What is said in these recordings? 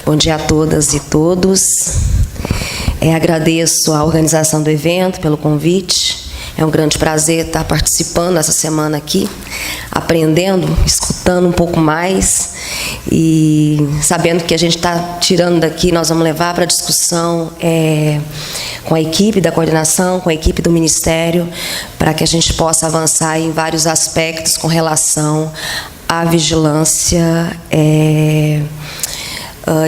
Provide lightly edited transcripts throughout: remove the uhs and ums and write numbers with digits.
Bom dia a todas e todos. Agradeço a organização do evento pelo convite. É um grande prazer estar participando essa semana aqui, aprendendo, escutando um pouco mais e sabendo que a gente está tirando daqui, nós vamos levar para a discussão com a equipe da coordenação, com a equipe do Ministério, para que a gente possa avançar em vários aspectos com relação à vigilância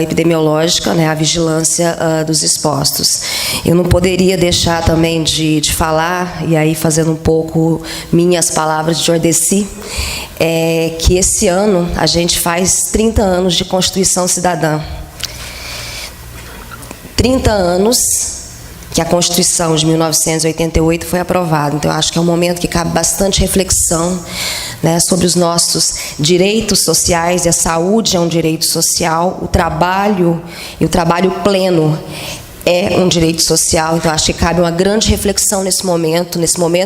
epidemiológica, né, a vigilância dos expostos. Eu não poderia deixar também de falar, e aí fazendo um pouco minhas palavras de Ordeci, que esse ano a gente faz 30 anos de Constituição Cidadã. 30 anos que a Constituição de 1988 foi aprovada. Então, eu acho que é um momento que cabe bastante reflexão, né, sobre os nossos direitos sociais, e a saúde é um direito social, o trabalho e o trabalho pleno é um direito social. Então, acho que cabe uma grande reflexão nesse momento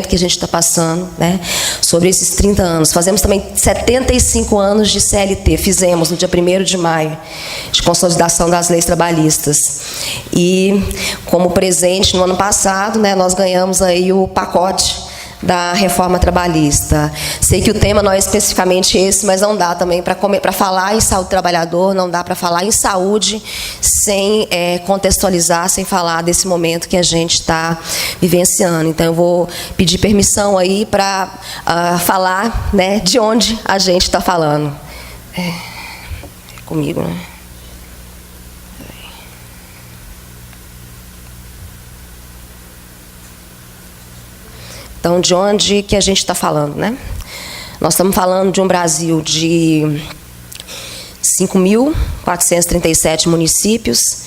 que a gente está passando, né, sobre esses 30 anos. Fazemos também 75 anos de CLT, fizemos no dia 1º de maio, de consolidação das leis trabalhistas. E, como presente no ano passado, né, nós ganhamos aí o pacote da reforma trabalhista. Sei que o tema não é especificamente esse, mas não dá também para falar em saúde do trabalhador, não dá para falar em saúde sem contextualizar, sem falar desse momento que a gente está vivenciando. Então, eu vou pedir permissão aí para falar, né, de onde a gente está falando. Comigo, né? Então, de onde que a gente está falando, né? Nós estamos falando de um Brasil de 5.437 municípios,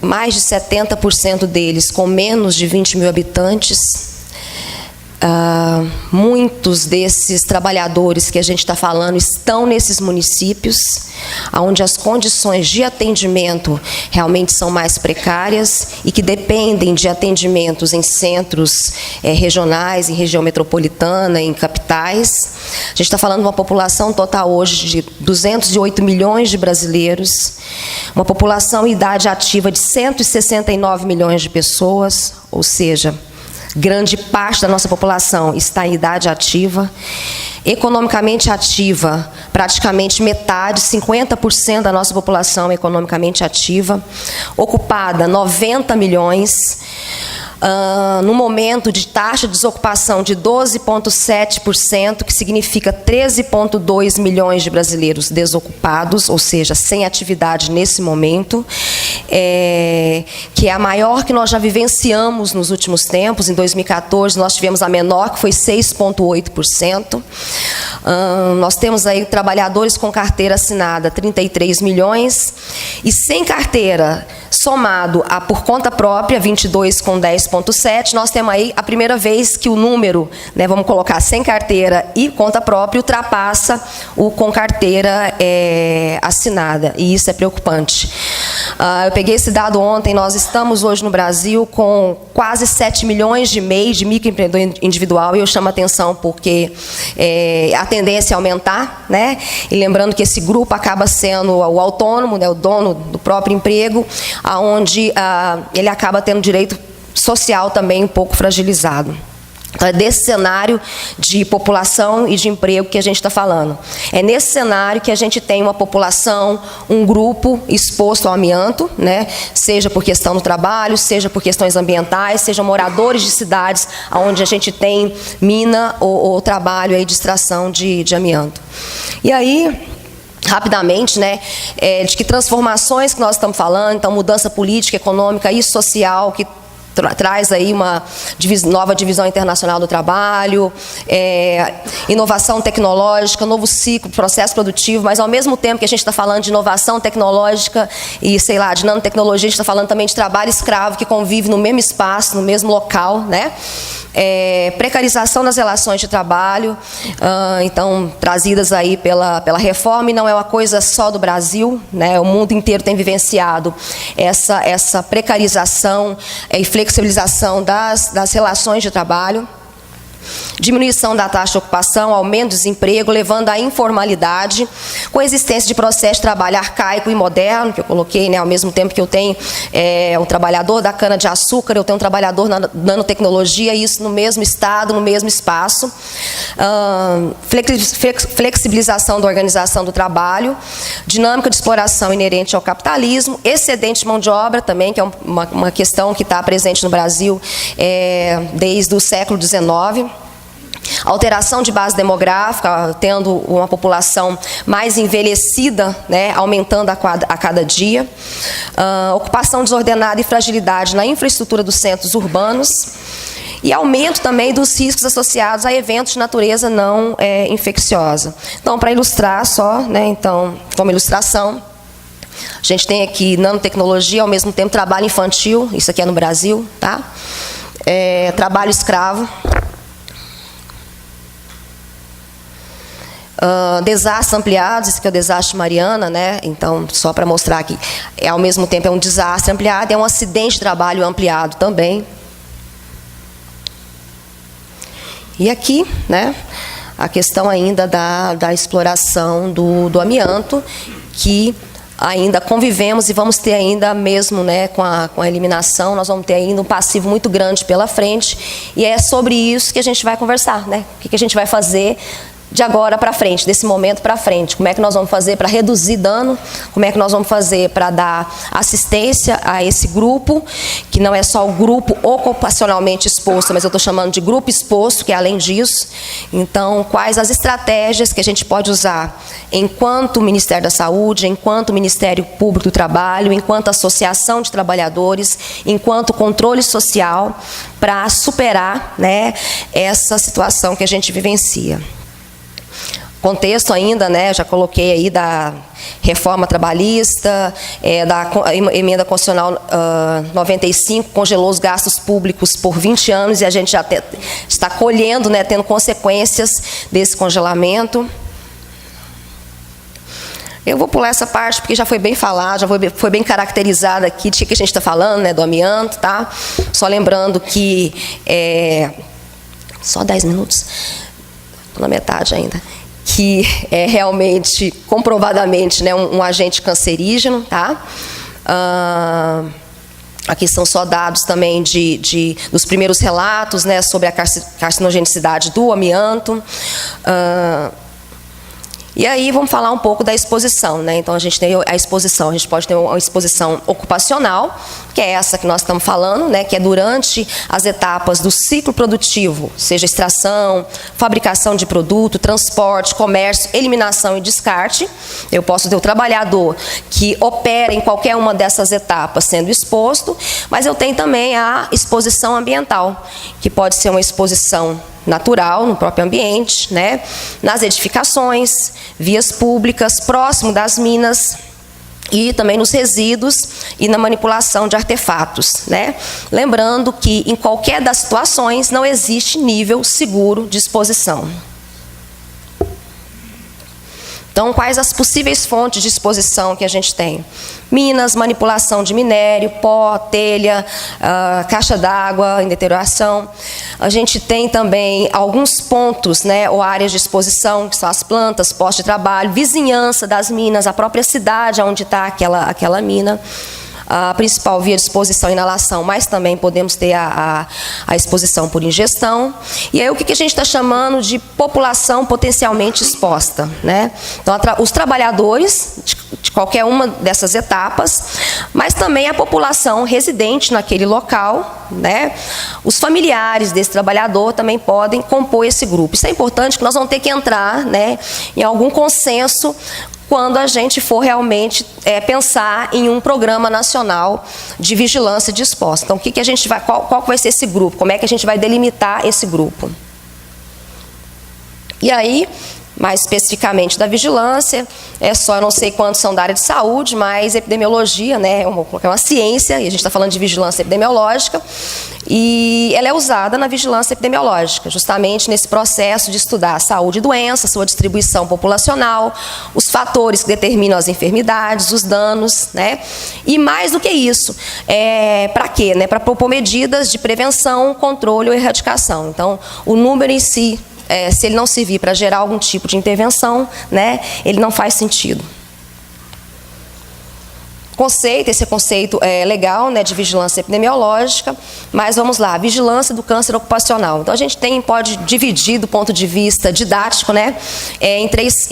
mais de 70% deles com menos de 20 mil habitantes. Muitos desses trabalhadores que a gente está falando estão nesses municípios, onde as condições de atendimento realmente são mais precárias e que dependem de atendimentos em centros regionais, em região metropolitana, em capitais. A gente está falando de uma população total hoje de 208 milhões de brasileiros, uma população em idade ativa de 169 milhões de pessoas, ou seja, grande parte da nossa população está em idade ativa. Economicamente ativa, praticamente metade, 50% da nossa população é economicamente ativa. Ocupada, 90 milhões. No momento de taxa de desocupação de 12,7%, que significa 13,2 milhões de brasileiros desocupados, ou seja, sem atividade nesse momento, que é a maior que nós já vivenciamos nos últimos tempos. Em 2014, nós tivemos a menor, que foi 6,8%. Nós temos aí trabalhadores com carteira assinada, 33 milhões, e sem carteira, somado a por conta própria, 22 com 10,7, nós temos aí a primeira vez que o número, né, vamos colocar sem carteira e conta própria, ultrapassa o com carteira assinada, e isso é preocupante. Eu peguei esse dado ontem, nós estamos hoje no Brasil com quase 7 milhões de MEI, de microempreendedor individual, e eu chamo a atenção porque a tendência é aumentar, né? E lembrando que esse grupo acaba sendo o autônomo, né, o dono do próprio emprego, onde ele acaba tendo direito social também um pouco fragilizado. É desse cenário de população e de emprego que a gente está falando. É nesse cenário que a gente tem uma população, um grupo exposto ao amianto, né? Seja por questão do trabalho, seja por questões ambientais, seja moradores de cidades onde a gente tem mina ou trabalho aí de extração de amianto. E aí, rapidamente, né, de que transformações que nós estamos falando, então mudança política, econômica e social que traz aí uma nova divisão internacional do trabalho, inovação tecnológica, novo ciclo, processo produtivo, mas ao mesmo tempo que a gente está falando de inovação tecnológica e, sei lá, de nanotecnologia, a gente está falando também de trabalho escravo que convive no mesmo espaço, no mesmo local, né? Precarização das relações de trabalho, então trazidas aí pela reforma, e não é uma coisa só do Brasil, né? O mundo inteiro tem vivenciado essa precarização e flexibilização das relações de trabalho. Diminuição da taxa de ocupação, aumento do desemprego, levando à informalidade, com a existência de processo de trabalho arcaico e moderno, que eu coloquei, né, ao mesmo tempo que eu tenho um trabalhador da cana-de-açúcar, eu tenho um trabalhador na nanotecnologia, isso no mesmo estado, no mesmo espaço. Flexibilização da organização do trabalho, dinâmica de exploração inerente ao capitalismo, excedente de mão de obra também, que é uma questão que está presente no Brasil desde o século XIX. Alteração de base demográfica, tendo uma população mais envelhecida, né, aumentando a cada dia. Ocupação desordenada e fragilidade na infraestrutura dos centros urbanos. E aumento também dos riscos associados a eventos de natureza não infecciosa. Então, para ilustrar só, né, então, como ilustração, a gente tem aqui nanotecnologia, ao mesmo tempo trabalho infantil, isso aqui é no Brasil, tá? Trabalho escravo. Desastres ampliados, esse aqui é o desastre Mariana, né? Então, só para mostrar aqui, ao mesmo tempo é um desastre ampliado, é um acidente de trabalho ampliado também. E aqui, né, a questão ainda da exploração do amianto, que ainda convivemos e vamos ter ainda mesmo, né, com a eliminação, nós vamos ter ainda um passivo muito grande pela frente, e é sobre isso que a gente vai conversar, né? O que a gente vai fazer de agora para frente, desse momento para frente. Como é que nós vamos fazer para reduzir dano? Como é que nós vamos fazer para dar assistência a esse grupo, que não é só o grupo ocupacionalmente exposto, mas eu estou chamando de grupo exposto, que é além disso. Então, quais as estratégias que a gente pode usar enquanto Ministério da Saúde, enquanto Ministério Público do Trabalho, enquanto Associação de Trabalhadores, enquanto controle social, para superar, né, essa situação que a gente vivencia. Contexto ainda, né, já coloquei aí da reforma trabalhista, da emenda constitucional 95, congelou os gastos públicos por 20 anos e a gente já está colhendo, né, tendo consequências desse congelamento. Eu vou pular essa parte porque já foi bem falado, já foi bem caracterizada aqui de que a gente está falando, né, do amianto, tá? Só lembrando que só 10 minutos, estou na metade ainda. Que é realmente, comprovadamente, né, um agente cancerígeno, tá? Aqui são só dados também dos primeiros relatos, né, sobre a carcinogenicidade do amianto. E aí vamos falar um pouco da exposição, né? Então a gente tem a exposição, a gente pode ter uma exposição ocupacional, que é essa que nós estamos falando, né? Que é durante as etapas do ciclo produtivo, seja extração, fabricação de produto, transporte, comércio, eliminação e descarte. Eu posso ter o trabalhador que opera em qualquer uma dessas etapas sendo exposto, mas eu tenho também a exposição ambiental, que pode ser uma exposição natural, no próprio ambiente, né? Nas edificações, vias públicas, próximo das minas e também nos resíduos e na manipulação de artefatos, né? Lembrando que em qualquer das situações não existe nível seguro de exposição. Então, quais as possíveis fontes de exposição que a gente tem? Minas, manipulação de minério, pó, telha, caixa d'água em deterioração. A gente tem também alguns pontos, né, ou áreas de exposição, que são as plantas, postos de trabalho, vizinhança das minas, a própria cidade onde está aquela mina. A principal via de exposição é inalação, mas também podemos ter a exposição por ingestão. E aí o que a gente está chamando de população potencialmente exposta, né? Então, os trabalhadores de qualquer uma dessas etapas, mas também a população residente naquele local, né? Os familiares desse trabalhador também podem compor esse grupo. Isso é importante, porque nós vamos ter que entrar, né, em algum consenso quando a gente for realmente pensar em um programa nacional de vigilância de expostos. Então, a gente vai, qual vai ser esse grupo? Como é que a gente vai delimitar esse grupo? E aí, mais especificamente da vigilância, eu não sei quantos são da área de saúde, mas epidemiologia, né, é uma ciência, e a gente está falando de vigilância epidemiológica, e ela é usada na vigilância epidemiológica, justamente nesse processo de estudar a saúde e doença, sua distribuição populacional, os fatores que determinam as enfermidades, os danos, né? E mais do que isso, para quê? Né? Para propor medidas de prevenção, controle ou erradicação. Então, o número em si, se ele não servir para gerar algum tipo de intervenção, né, ele não faz sentido. Esse conceito é legal, né, de vigilância epidemiológica, mas vamos lá, vigilância do câncer ocupacional. Então a gente pode dividir do ponto de vista didático, né, em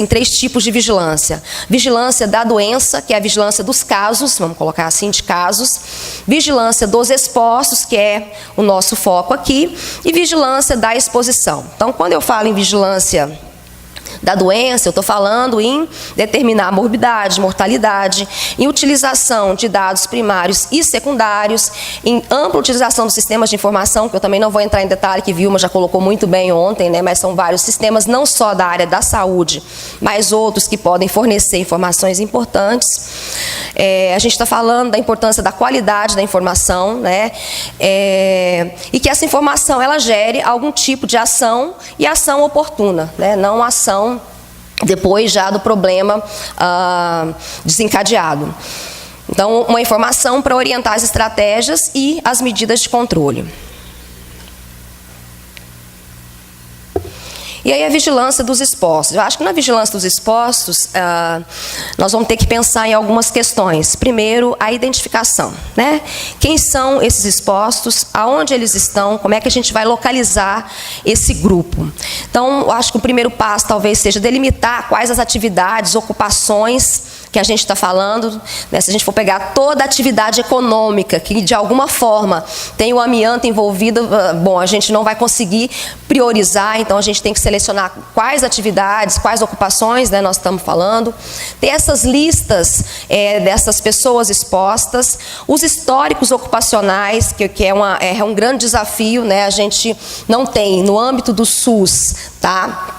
três tipos de vigilância. Vigilância da doença, que é a vigilância dos casos, vamos colocar assim, de casos. Vigilância dos expostos, que é o nosso foco aqui, e vigilância da exposição. Então, quando eu falo em vigilância da doença, eu estou falando em determinar a morbidade, mortalidade, em utilização de dados primários e secundários, em ampla utilização dos sistemas de informação, que eu também não vou entrar em detalhe, que Vilma já colocou muito bem ontem, né, mas são vários sistemas, não só da área da saúde, mas outros que podem fornecer informações importantes. A gente está falando da importância da qualidade da informação, né, e que essa informação ela gere algum tipo de ação e ação oportuna, né, não ação depois já do problema desencadeado. Então, uma informação para orientar as estratégias e as medidas de controle. E aí a vigilância dos expostos. Eu acho que na vigilância dos expostos, nós vamos ter que pensar em algumas questões. Primeiro, a identificação, né? Quem são esses expostos, aonde eles estão, como é que a gente vai localizar esse grupo. Então, eu acho que o primeiro passo talvez seja delimitar quais as atividades, ocupações que a gente está falando, né? Se a gente for pegar toda a atividade econômica que de alguma forma tem o amianto envolvido, bom, a gente não vai conseguir priorizar, então a gente tem que selecionar quais atividades, quais ocupações, né, nós estamos falando, ter essas listas dessas pessoas expostas, os históricos ocupacionais, que é um grande desafio, né, a gente não tem no âmbito do SUS, tá?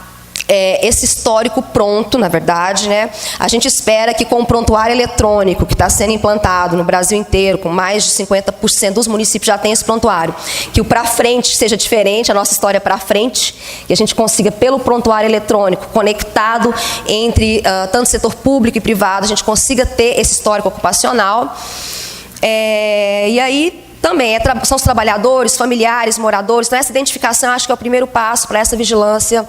Esse histórico pronto, na verdade, né? A gente espera que com o prontuário eletrônico que está sendo implantado no Brasil inteiro, com mais de 50% dos municípios já tem esse prontuário, que o para frente seja diferente, a nossa história para frente, que a gente consiga, pelo prontuário eletrônico, conectado entre tanto setor público e privado, a gente consiga ter esse histórico ocupacional. E aí também são os trabalhadores, familiares, moradores. Então, essa identificação, acho que é o primeiro passo para essa vigilância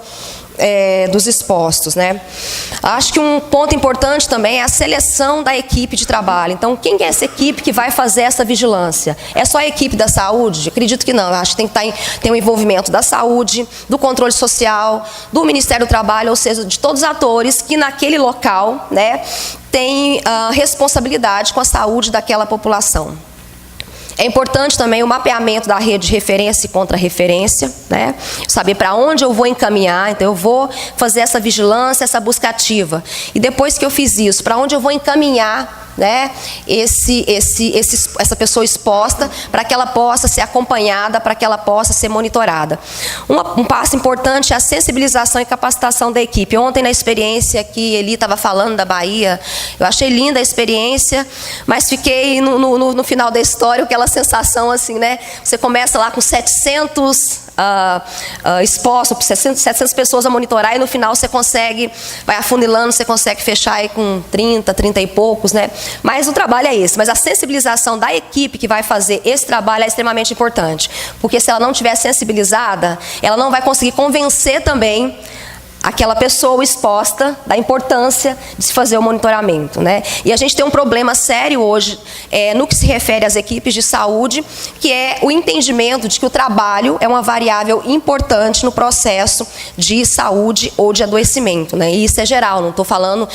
dos expostos, né? Acho que um ponto importante também é a seleção da equipe de trabalho. Então, quem é essa equipe que vai fazer essa vigilância? É só a equipe da saúde? Acredito que não. Acho que tem que ter um envolvimento da saúde, do controle social, do Ministério do Trabalho, ou seja, de todos os atores que naquele local, né, têm responsabilidade com a saúde daquela população. É importante também o mapeamento da rede de referência e contra-referência, né? Saber para onde eu vou encaminhar, então eu vou fazer essa vigilância, essa busca ativa. E depois que eu fiz isso, para onde eu vou encaminhar, né, essa pessoa exposta, para que ela possa ser acompanhada, para que ela possa ser monitorada. Um passo importante é a sensibilização e capacitação da equipe. Ontem, na experiência que Eli estava falando da Bahia, eu achei linda a experiência, mas fiquei no final da história, aquela sensação assim, né? Você começa lá com 700 expostos, 700 pessoas a monitorar, e no final você consegue, vai afunilando, você consegue fechar aí com 30 e poucos, né? Mas o trabalho é esse, mas a sensibilização da equipe que vai fazer esse trabalho é extremamente importante, porque se ela não estiver sensibilizada, ela não vai conseguir convencer também aquela pessoa exposta da importância de se fazer o monitoramento, né? E a gente tem um problema sério hoje no que se refere às equipes de saúde, que é o entendimento de que o trabalho é uma variável importante no processo de saúde ou de adoecimento, né? E isso é geral, não estou falando,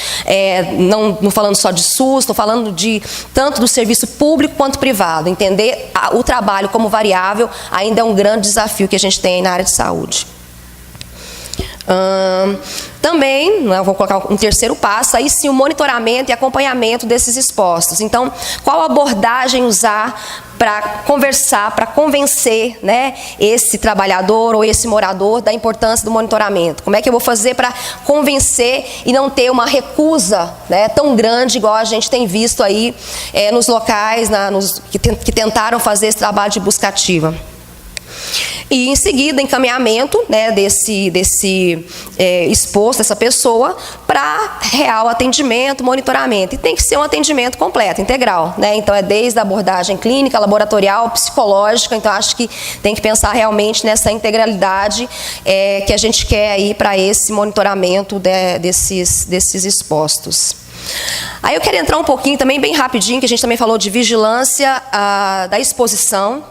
não falando só de SUS, estou falando de tanto do serviço público quanto privado. Entender o trabalho como variável ainda é um grande desafio que a gente tem na área de saúde. Também, né, eu vou colocar um terceiro passo, aí sim o monitoramento e acompanhamento desses expostos. Então, qual abordagem usar para conversar, para convencer, né, esse trabalhador ou esse morador da importância do monitoramento? Como é que eu vou fazer para convencer e não ter uma recusa, né, tão grande igual a gente tem visto aí nos locais que tentaram fazer esse trabalho de busca ativa? E em seguida, encaminhamento, né, desse exposto, dessa pessoa, para real atendimento, monitoramento. E tem que ser um atendimento completo, integral, né? Então é desde a abordagem clínica, laboratorial, psicológica. Então acho que tem que pensar realmente nessa integralidade que a gente quer aí para esse monitoramento desses expostos. Aí eu quero entrar um pouquinho também, bem rapidinho, que a gente também falou de vigilância da exposição,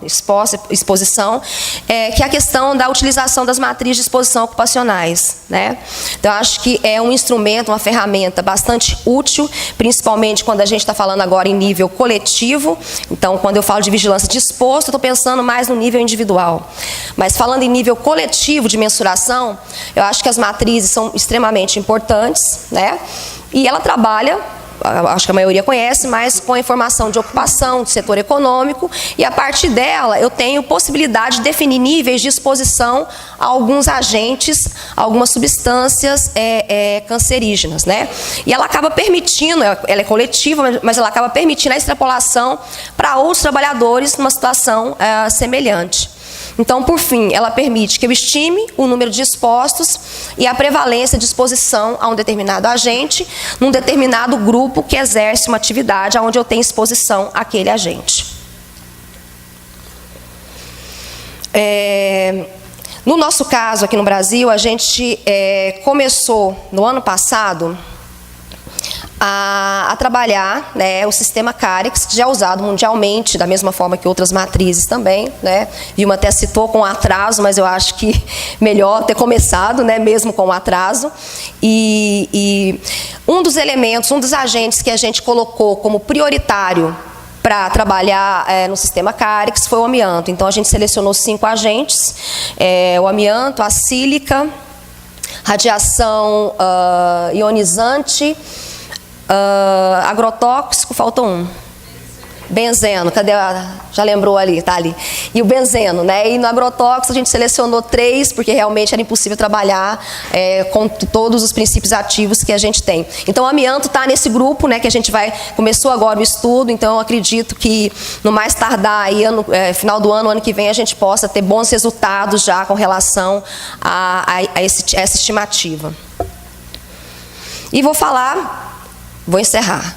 que é a questão da utilização das matrizes de exposição ocupacionais, né? Então, eu acho que é um instrumento, uma ferramenta bastante útil, principalmente quando a gente está falando agora em nível coletivo. Então, quando eu falo de vigilância de exposto, eu estou pensando mais no nível individual. Mas falando em nível coletivo de mensuração, eu acho que as matrizes são extremamente importantes, né? E ela trabalha, acho que a maioria conhece, mas com a informação de ocupação, do setor econômico, e a partir dela eu tenho possibilidade de definir níveis de exposição a alguns agentes, a algumas substâncias cancerígenas, né? E ela acaba permitindo, ela é coletiva, mas ela acaba permitindo a extrapolação para outros trabalhadores numa situação semelhante. Então, por fim, ela permite que eu estime o número de expostos e a prevalência de exposição a um determinado agente, num determinado grupo que exerce uma atividade onde eu tenho exposição àquele agente. No nosso caso, aqui no Brasil, a gente começou, no ano passado, a trabalhar, né, o sistema Carex, que já é usado mundialmente, da mesma forma que outras matrizes também, né? Vilma até citou com atraso, mas eu acho que melhor ter começado, né, mesmo com atraso. E um dos elementos, um dos agentes que a gente colocou como prioritário para trabalhar no sistema Carex foi o amianto. Então, a gente selecionou 5 agentes, o amianto, a sílica, radiação ionizante, agrotóxico, faltou um. Benzeno, cadê? Já lembrou ali, tá ali. E o benzeno, né? E no agrotóxico a gente selecionou 3, porque realmente era impossível trabalhar com todos os princípios ativos que a gente tem. Então o amianto está nesse grupo, né? Que a gente começou agora o estudo, então eu acredito que no mais tardar aí, final do ano que vem, a gente possa ter bons resultados já com relação a essa estimativa. E vou encerrar.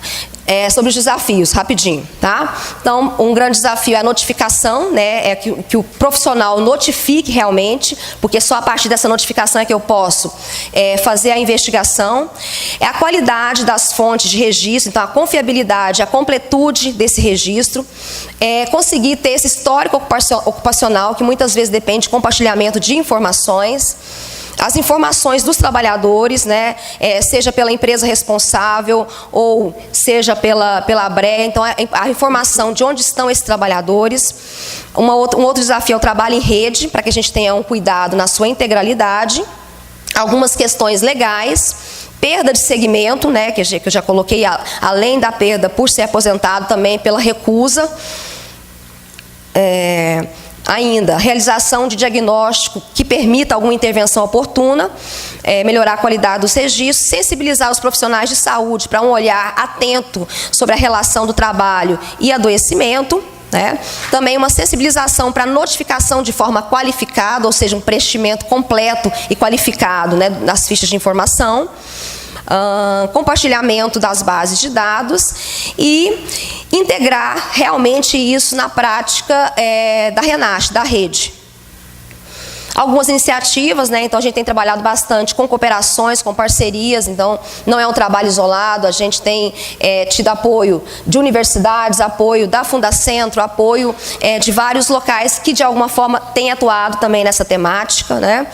Sobre os desafios, rapidinho, tá? Então, um grande desafio é a notificação, né? Que o profissional notifique realmente, porque só a partir dessa notificação é que eu posso fazer a investigação. É a qualidade das fontes de registro, então a confiabilidade, a completude desse registro. Conseguir ter esse histórico ocupacional, que muitas vezes depende de compartilhamento de informações. As informações dos trabalhadores, né, seja pela empresa responsável ou seja pela ABRE, então a informação de onde estão esses trabalhadores. Um outro desafio é o trabalho em rede, para que a gente tenha um cuidado na sua integralidade. Algumas questões legais, perda de segmento, né, que eu já coloquei, além da perda por ser aposentado, também pela recusa. Ainda, realização de diagnóstico que permita alguma intervenção oportuna, melhorar a qualidade dos registros, sensibilizar os profissionais de saúde para um olhar atento sobre a relação do trabalho e adoecimento, né? Também uma sensibilização para notificação de forma qualificada, ou seja, um preenchimento completo e qualificado, né, das fichas de informação. Compartilhamento das bases de dados e integrar realmente isso na prática da RENASH, da rede. Algumas iniciativas, né? Então a gente tem trabalhado bastante com cooperações, com parcerias, então não é um trabalho isolado, a gente tem tido apoio de universidades, apoio da Fundacentro, apoio de vários locais que de alguma forma têm atuado também nessa temática, né?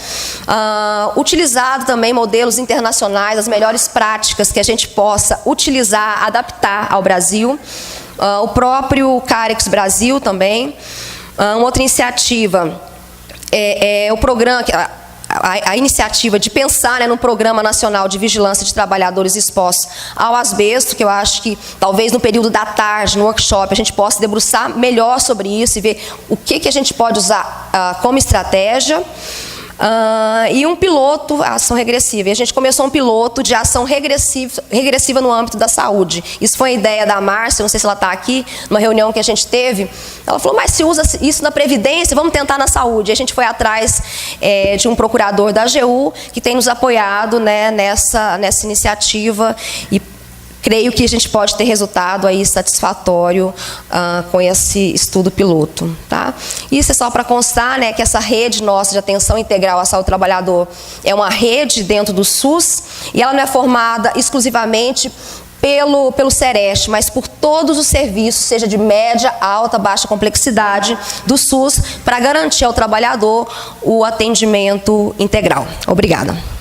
Utilizado também modelos internacionais, as melhores práticas que a gente possa utilizar, adaptar ao Brasil. O próprio Carex Brasil também. Outra iniciativa o programa, a iniciativa de pensar, né, num Programa Nacional de Vigilância de Trabalhadores Expostos ao Asbesto, que eu acho que talvez no período da tarde, no workshop, a gente possa debruçar melhor sobre isso e ver o que a gente pode usar como estratégia. E um piloto, ação regressiva. E a gente começou um piloto de ação regressiva no âmbito da saúde. Isso foi a ideia da Márcia, não sei se ela está aqui, numa reunião que a gente teve. Ela falou, mas se usa isso na Previdência, vamos tentar na saúde. E a gente foi atrás de um procurador da AGU, que tem nos apoiado, né, nessa iniciativa, e creio que a gente pode ter resultado aí satisfatório com esse estudo piloto. Tá? Isso é só para constar, né, que essa rede nossa de atenção integral à saúde do trabalhador é uma rede dentro do SUS, e ela não é formada exclusivamente pelo Sereste, mas por todos os serviços, seja de média, alta, baixa complexidade do SUS, para garantir ao trabalhador o atendimento integral. Obrigada.